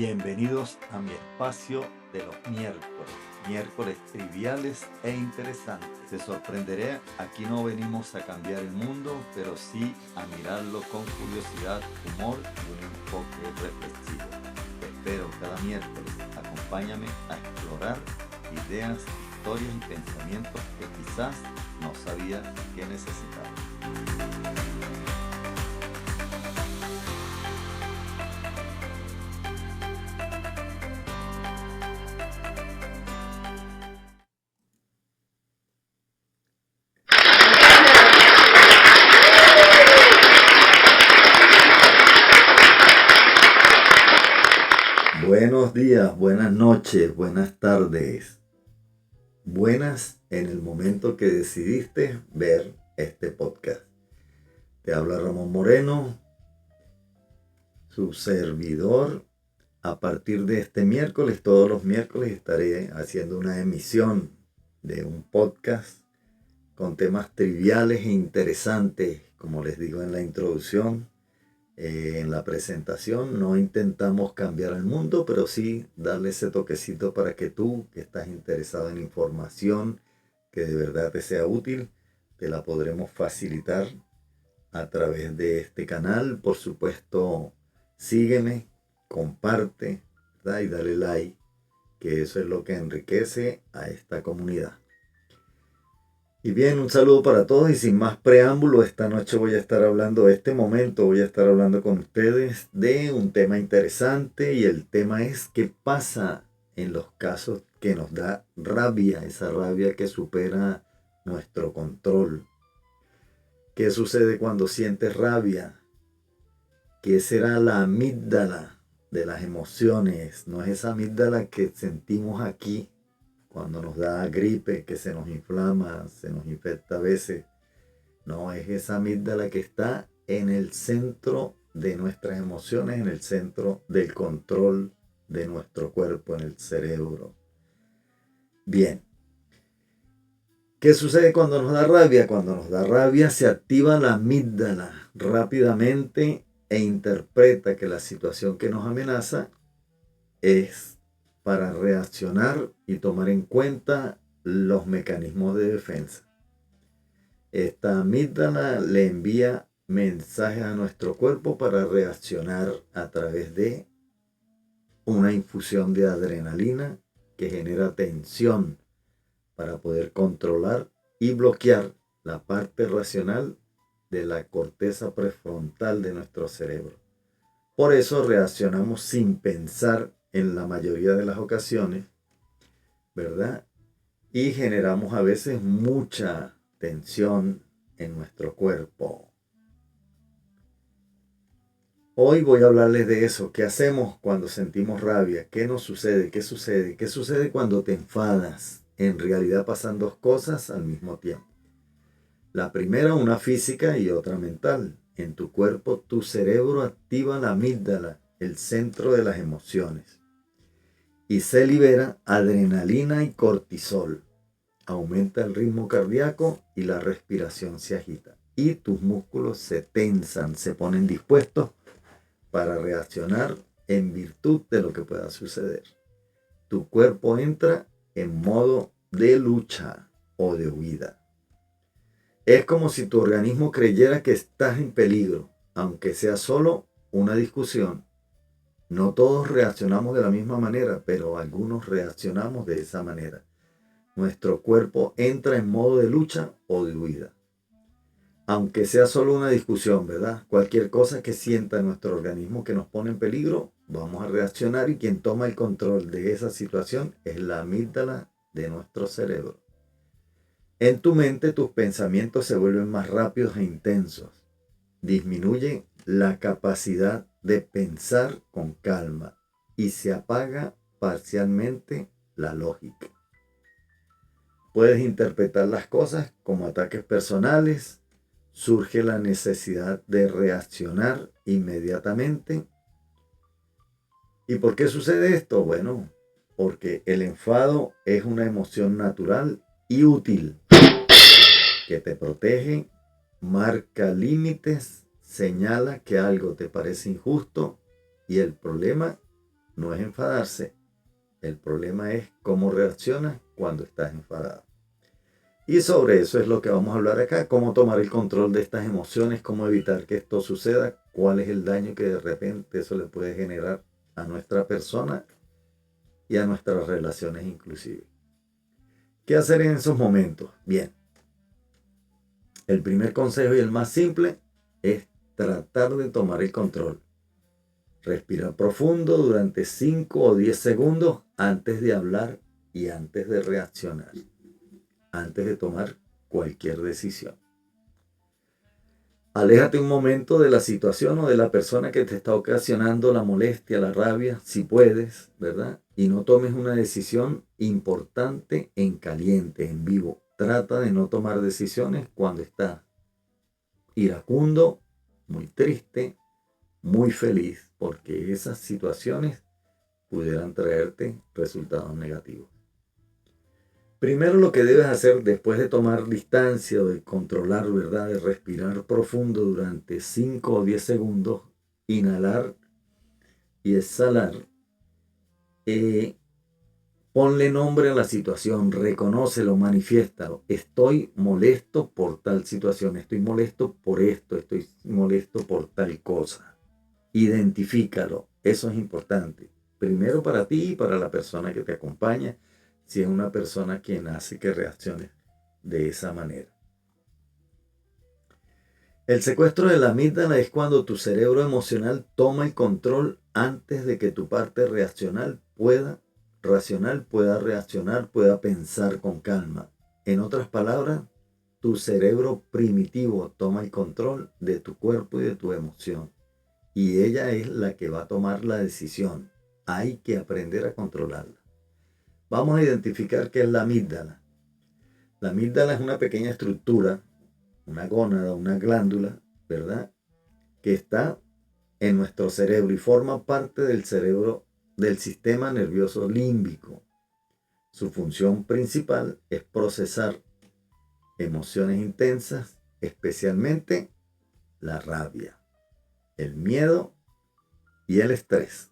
Bienvenidos a mi espacio de los miércoles triviales e interesantes. Te sorprenderé, aquí no venimos a cambiar el mundo, pero sí a mirarlo con curiosidad, humor y un enfoque reflexivo. Te espero cada miércoles. Acompáñame a explorar ideas, historias y pensamientos que quizás no sabía que necesitaba. Buenos días, buenas noches, buenas tardes. Buenas en el momento que decidiste ver este podcast. Te habla Ramón Moreno, su servidor. A partir de este miércoles, todos los miércoles estaré haciendo una emisión de un podcast con temas triviales e interesantes, como les digo en la introducción. En la presentación no intentamos cambiar el mundo, pero sí darle ese toquecito para que tú, que estás interesado en información que de verdad te sea útil, te la podremos facilitar a través de este canal. Por supuesto, sígueme, comparte, ¿verdad? Y dale like, que eso es lo que enriquece a esta comunidad. Y bien, un saludo para todos y sin más preámbulo, esta noche voy a estar hablando con ustedes de un tema interesante, y el tema es qué pasa en los casos que nos da rabia, esa rabia que supera nuestro control. ¿Qué sucede cuando sientes rabia? ¿Qué será la amígdala de las emociones? No es esa amígdala que sentimos aquí cuando nos da gripe, que se nos inflama, se nos infecta a veces. No, es esa amígdala que está en el centro de nuestras emociones, en el centro del control de nuestro cuerpo, en el cerebro. Bien. ¿Qué sucede cuando nos da rabia? Cuando nos da rabia se activa la amígdala rápidamente e interpreta que la situación que nos amenaza es para reaccionar y tomar en cuenta los mecanismos de defensa. Esta amígdala le envía mensajes a nuestro cuerpo para reaccionar a través de una infusión de adrenalina que genera tensión para poder controlar y bloquear la parte racional de la corteza prefrontal de nuestro cerebro. Por eso reaccionamos sin pensar en la mayoría de las ocasiones, ¿verdad? Y generamos a veces mucha tensión en nuestro cuerpo. Hoy voy a hablarles de eso. ¿Qué hacemos cuando sentimos rabia? ¿Qué nos sucede? ¿Qué sucede? ¿Qué sucede cuando te enfadas? En realidad pasan dos cosas al mismo tiempo. La primera, una física, y otra mental. En tu cuerpo, tu cerebro activa la amígdala, el centro de las emociones, y se libera adrenalina y cortisol. Aumenta el ritmo cardíaco y la respiración se agita. Y tus músculos se tensan, se ponen dispuestos para reaccionar en virtud de lo que pueda suceder. Tu cuerpo entra en modo de lucha o de huida. Es como si tu organismo creyera que estás en peligro, aunque sea solo una discusión. No todos reaccionamos de la misma manera, pero algunos reaccionamos de esa manera. Nuestro cuerpo entra en modo de lucha o de huida. Aunque sea solo una discusión, ¿verdad? Cualquier cosa que sienta nuestro organismo que nos pone en peligro, vamos a reaccionar, y quien toma el control de esa situación es la amígdala de nuestro cerebro. En tu mente tus pensamientos se vuelven más rápidos e intensos. Disminuye la capacidad de pensar con calma y se apaga parcialmente la lógica. Puedes interpretar las cosas como ataques personales. Surge la necesidad de reaccionar inmediatamente. ¿Y por qué sucede esto? Bueno, porque el enfado es una emoción natural y útil que te protege, marca límites, señala que algo te parece injusto, y el problema no es enfadarse. El problema es cómo reaccionas cuando estás enfadado. Y sobre eso es lo que vamos a hablar acá, cómo tomar el control de estas emociones, cómo evitar que esto suceda, cuál es el daño que de repente eso le puede generar a nuestra persona y a nuestras relaciones inclusive. ¿Qué hacer en esos momentos? Bien, el primer consejo y el más simple es tratar de tomar el control. Respirar profundo durante 5 o 10 segundos antes de hablar y antes de reaccionar, antes de tomar cualquier decisión. Aléjate un momento de la situación o de la persona que te está ocasionando la molestia, la rabia, si puedes, ¿verdad? Y no tomes una decisión importante en caliente, en vivo. Trata de no tomar decisiones cuando estás iracundo, muy triste, muy feliz, porque esas situaciones pudieran traerte resultados negativos. Primero lo que debes hacer después de tomar distancia o de controlar, ¿verdad? De respirar profundo durante 5 o 10 segundos, inhalar y exhalar. Ponle nombre a la situación, reconócelo, manifiéstalo. Estoy molesto por tal situación, estoy molesto por esto, estoy molesto por tal cosa. Identifícalo, eso es importante. Primero para ti y para la persona que te acompaña, si es una persona quien hace que reacciones de esa manera. El secuestro de la amígdala es cuando tu cerebro emocional toma el control antes de que tu parte racional pueda reaccionar, pueda pensar con calma. En otras palabras, tu cerebro primitivo toma el control de tu cuerpo y de tu emoción. Y ella es la que va a tomar la decisión. Hay que aprender a controlarla. Vamos a identificar qué es la amígdala. La amígdala es una pequeña estructura, una gónada, una glándula, ¿verdad? Que está en nuestro cerebro y forma parte del cerebro del sistema nervioso límbico. Su función principal es procesar emociones intensas, especialmente la rabia, el miedo y el estrés.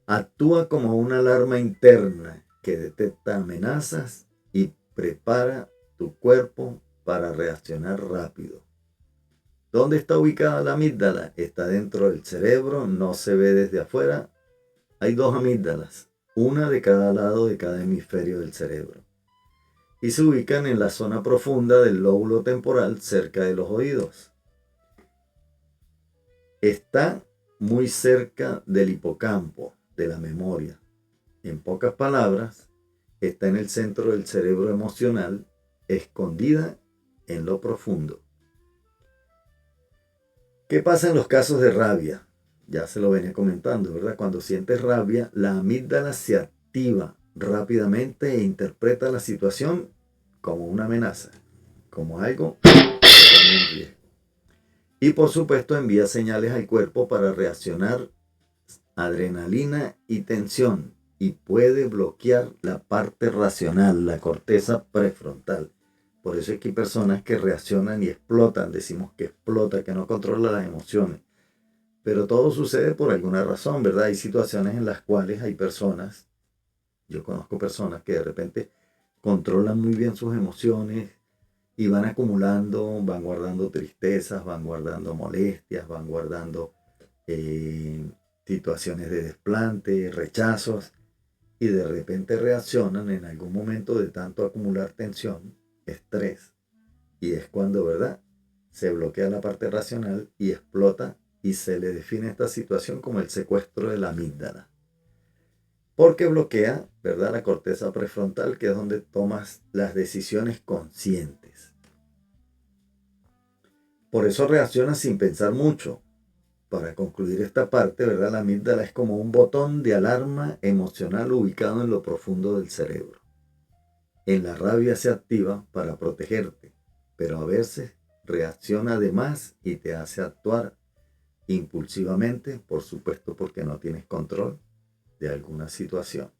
Actúa como una alarma interna que detecta amenazas y prepara tu cuerpo para reaccionar rápido. ¿Dónde está ubicada la amígdala? Está dentro del cerebro, no se ve desde afuera. Hay 2 amígdalas, una de cada lado de cada hemisferio del cerebro. Y se ubican en la zona profunda del lóbulo temporal cerca de los oídos. Está muy cerca del hipocampo, de la memoria. En pocas palabras, está en el centro del cerebro emocional, escondida en lo profundo. ¿Qué pasa en los casos de rabia? Ya se lo venía comentando, ¿verdad? Cuando sientes rabia, la amígdala se activa rápidamente e interpreta la situación como una amenaza, como algo que pone en riesgo. Y por supuesto envía señales al cuerpo para reaccionar adrenalina y tensión y puede bloquear la parte racional, la corteza prefrontal. Por eso es que hay personas que reaccionan y explotan, decimos que explota, que no controla las emociones. Pero todo sucede por alguna razón, ¿verdad? Hay situaciones en las cuales hay personas, yo conozco personas que de repente controlan muy bien sus emociones y van acumulando, van guardando tristezas, van guardando molestias, van guardando situaciones de desplante, rechazos, y de repente reaccionan en algún momento de tanto acumular tensión, estrés, y es cuando, ¿verdad?, se bloquea la parte racional y explota y se le define esta situación como el secuestro de la amígdala. Porque bloquea, ¿verdad?, la corteza prefrontal, que es donde tomas las decisiones conscientes. Por eso reaccionas sin pensar mucho. Para concluir esta parte, ¿verdad?, la amígdala es como un botón de alarma emocional ubicado en lo profundo del cerebro. En la rabia se activa para protegerte, pero a veces reacciona de más y te hace actuar impulsivamente, por supuesto porque no tienes control de alguna situación.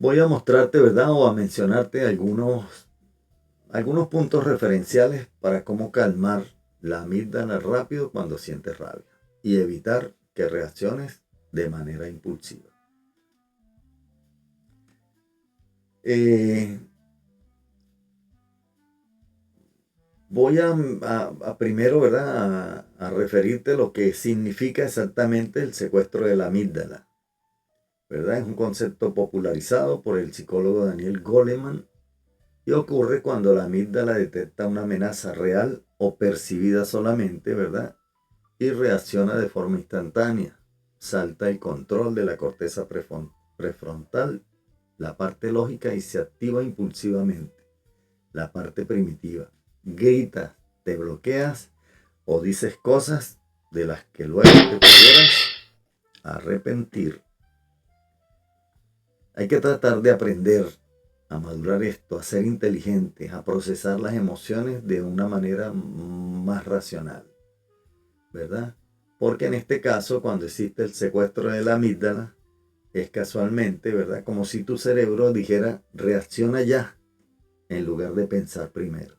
Voy a mostrarte, ¿verdad?, o a mencionarte algunos puntos referenciales para cómo calmar la amígdala rápido cuando sientes rabia y evitar que que reacciones de manera impulsiva. Voy a primero, ¿verdad?, a referirte lo que significa exactamente el secuestro de la amígdala, ¿verdad? Es un concepto popularizado por el psicólogo Daniel Goleman y ocurre cuando la amígdala detecta una amenaza real o percibida solamente, ¿verdad?, y reacciona de forma instantánea. Salta el control de la corteza prefrontal, la parte lógica, y se activa impulsivamente la parte primitiva. Gritas, te bloqueas o dices cosas de las que luego te pudieras arrepentir. Hay que tratar de aprender a madurar esto, a ser inteligentes, a procesar las emociones de una manera más racional, ¿verdad? Porque en este caso, cuando existe el secuestro de la amígdala, es casualmente, ¿verdad?, como si tu cerebro dijera, reacciona ya, en lugar de pensar primero.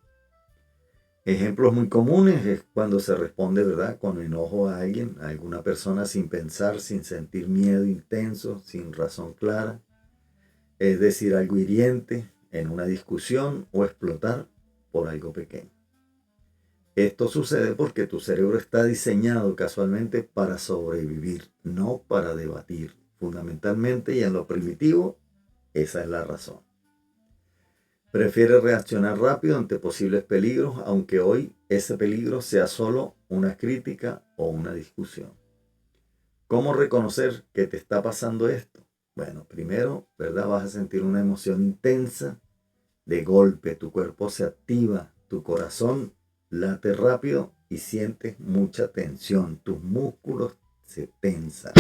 Ejemplos muy comunes es cuando se responde, ¿verdad?, con enojo a alguien, a alguna persona, sin pensar, sin sentir miedo intenso, sin razón clara. Es decir, algo hiriente en una discusión o explotar por algo pequeño. Esto sucede porque tu cerebro está diseñado casualmente para sobrevivir, no para debatir. Fundamentalmente y en lo primitivo, esa es la razón. Prefiere reaccionar rápido ante posibles peligros, aunque hoy ese peligro sea solo una crítica o una discusión. ¿Cómo reconocer que te está pasando esto? Bueno, primero, ¿verdad?, vas a sentir una emoción intensa de golpe, tu cuerpo se activa, tu corazón late rápido y sientes mucha tensión, tus músculos se tensan,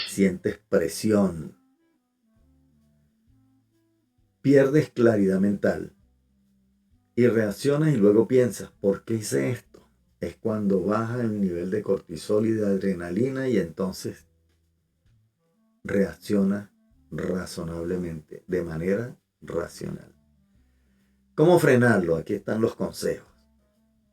sientes presión, pierdes claridad mental y reaccionas y luego piensas, ¿por qué hice esto? Es cuando baja el nivel de cortisol y de adrenalina y entonces reacciona razonablemente, de manera racional. ¿Cómo frenarlo? Aquí están los consejos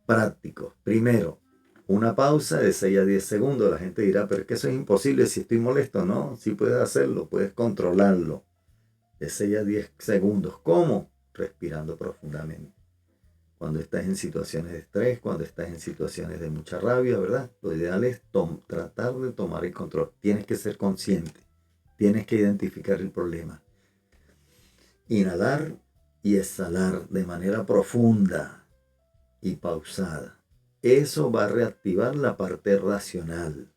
prácticos. Primero, una pausa de 6 a 10 segundos. La gente dirá, pero es que eso es imposible si estoy molesto. No, sí puedes hacerlo, puedes controlarlo. De 6 a 10 segundos. ¿Cómo? Respirando profundamente. Cuando estás en situaciones de estrés, cuando estás en situaciones de mucha rabia, ¿verdad? Lo ideal es tratar de tomar el control. Tienes que ser consciente. Tienes que identificar el problema. Inhalar y exhalar de manera profunda y pausada. Eso va a reactivar la parte racional.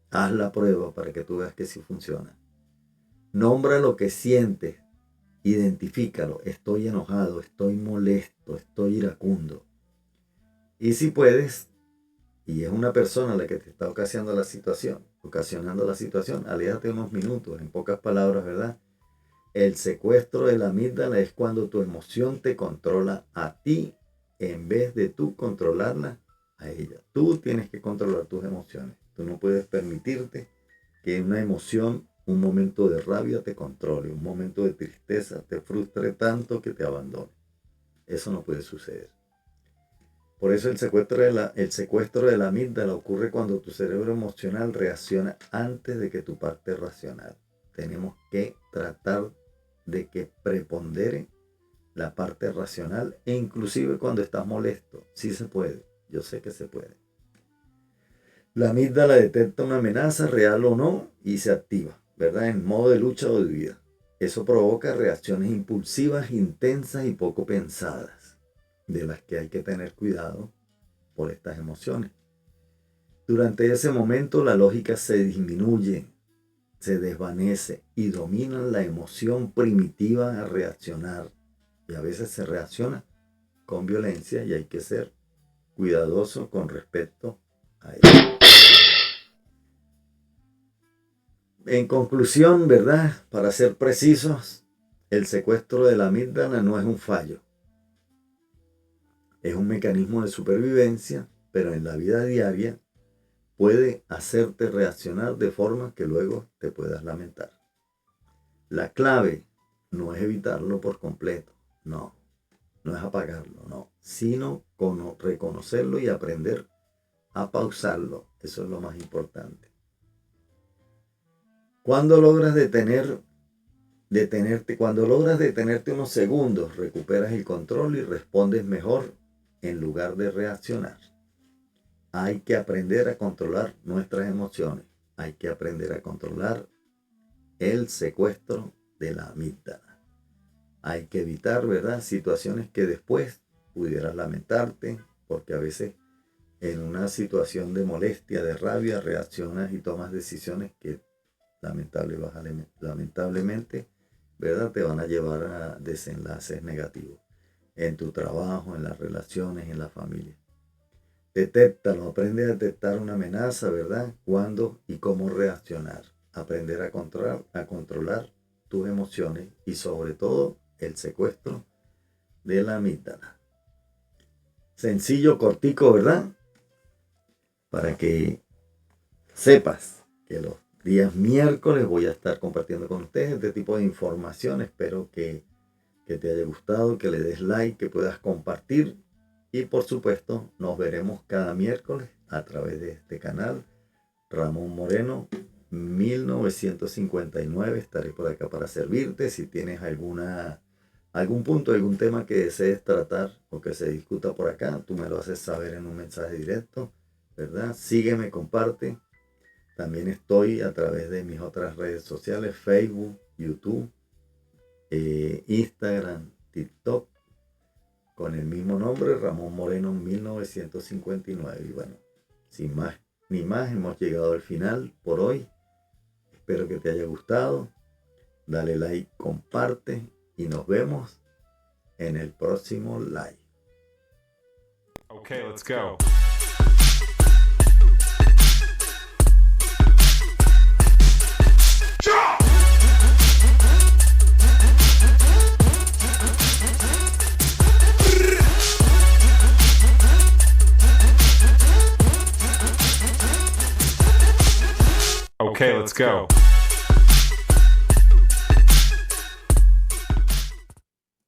Haz la prueba para que tú veas que sí funciona. Nombra lo que sientes. Identifícalo. Estoy enojado, estoy molesto, estoy iracundo. Y si puedes, y es una persona la que te está ocasionando la situación, aléjate unos minutos. En pocas palabras, ¿verdad? El secuestro de la amígdala es cuando tu emoción te controla a ti en vez de tú controlarla a ella. Tú tienes que controlar tus emociones. Tú no puedes permitirte que una emoción, un momento de rabia te controle, un momento de tristeza te frustre tanto que te abandone. Eso no puede suceder. Por eso el secuestro de la amígdala ocurre cuando tu cerebro emocional reacciona antes de que tu parte racional. Tenemos que tratar de que prepondere la parte racional, e inclusive cuando estás molesto. Sí se puede, yo sé que se puede. La amígdala detecta una amenaza, real o no, y se activa, ¿verdad?, en modo de lucha o de huida. Eso provoca reacciones impulsivas, intensas y poco pensadas, de las que hay que tener cuidado por estas emociones. Durante ese momento la lógica se disminuye, se desvanece y domina la emoción primitiva a reaccionar. Y a veces se reacciona con violencia y hay que ser cuidadoso con respecto a ello. En conclusión, ¿verdad?, para ser precisos, el secuestro de la amígdala no es un fallo. Es un mecanismo de supervivencia, pero en la vida diaria puede hacerte reaccionar de forma que luego te puedas lamentar. La clave no es evitarlo por completo, no es apagarlo, no, sino reconocerlo y aprender a pausarlo. Eso es lo más importante. Cuando logras cuando logras detenerte unos segundos, recuperas el control y respondes mejor en lugar de reaccionar. Hay que aprender a controlar nuestras emociones. Hay que aprender a controlar el secuestro de la amígdala. Hay que evitar, ¿verdad?, situaciones que después pudieras lamentarte, porque a veces en una situación de molestia, de rabia, reaccionas y tomas decisiones que lamentablemente, ¿verdad?, te van a llevar a desenlaces negativos en tu trabajo, en las relaciones, en la familia. Detéctalo, aprende a detectar una amenaza, ¿verdad?, cuándo y cómo reaccionar. Aprender a controlar tus emociones y sobre todo el secuestro de la amígdala. Sencillo, cortico, ¿verdad? Para que sepas que los días miércoles voy a estar compartiendo con ustedes este tipo de información. Espero que te haya gustado, que le des like, que puedas compartir. Y por supuesto, nos veremos cada miércoles a través de este canal. Ramón Moreno, 1959. Estaré por acá para servirte. Si tienes algún punto, algún tema que desees tratar o que se discuta por acá, tú me lo haces saber en un mensaje directo, ¿verdad? Sígueme, comparte. También estoy a través de mis otras redes sociales, Facebook, YouTube, Instagram, TikTok, con el mismo nombre, Ramón Moreno 1959. Y bueno, sin más ni más, hemos llegado al final por hoy. Espero que te haya gustado. Dale like, comparte y nos vemos en el próximo live. Okay, let's go. Okay, let's go.